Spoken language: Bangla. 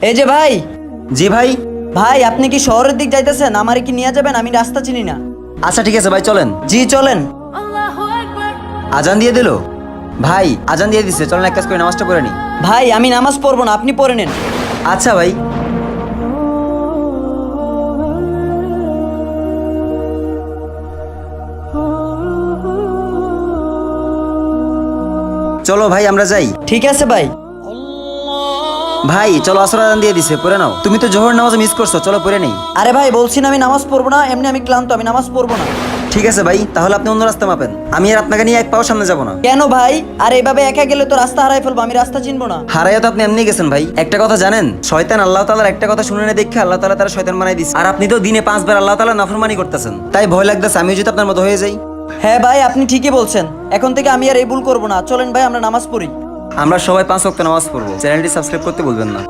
এই যে ভাই, জি ভাই। ভাই আপনি কি শহরের দিক যাইতেছেন? আমারে কি নিয়ে যাবেন? আমি রাস্তা চিনি না। আচ্ছা ঠিক আছে ভাই, চলেন। জি চলেন। আজান দিয়ে দিল। ভাই আজান দিয়ে দিচ্ছে, চলেন এক কাজ করে নামাজটা পড়ে নি। ভাই আমি নামাজ পড়বো না, আপনি পড়ে নেন। আচ্ছা ভাই। চলো ভাই আমরা যাই। ঠিক আছে ভাই। ভাই চলো, আসর আজান দিয়ে দিছে, পড়ে নাও। তুমি তো জোহর নামাজ মিস করছো, চলো পড়ে নেই। আরে ভাই বলছি না আমি নামাজ পড়বো না, এমনি আমি ক্লান্ত, আমি নামাজ পড়বো না। ঠিক আছে ভাই, তাহলে আপনি অন্য রাস্তা মাপেন। আমি আর আপনাকে নিয়ে এক পাও সামনে যাব না। কেন ভাই? আর এইভাবে একা গেলে তো রাস্তা হারাই ফেলবো, আমি রাস্তা চিনবো না। হারাইয়া তো আপনি এমনি গেছেন ভাই। একটা কথা জানেন, শয়তান আল্লাহ তাআলার একটা কথা শুনে না দেখে আল্লাহ তাআলা তারা শয়তান বানাই দিচ্ছে। আর আপনি তো দিনে 5 বার আল্লাহ তাআলা নাফরমানি করতেছেন, তাই ভয় লাগতেছে আমি যদি আপনার মতো হয়ে যাই। হ্যাঁ ভাই আপনি ঠিকই বলছেন, এখন থেকে আমি আর এই ভুল করবো না। চলেন ভাই আমরা নামাজ পড়ি। আমরা সবাই 5 ওয়াক্ত নামাজ পড়বো। চ্যানেলটি সাবস্ক্রাইব করতে ভুলবেন না।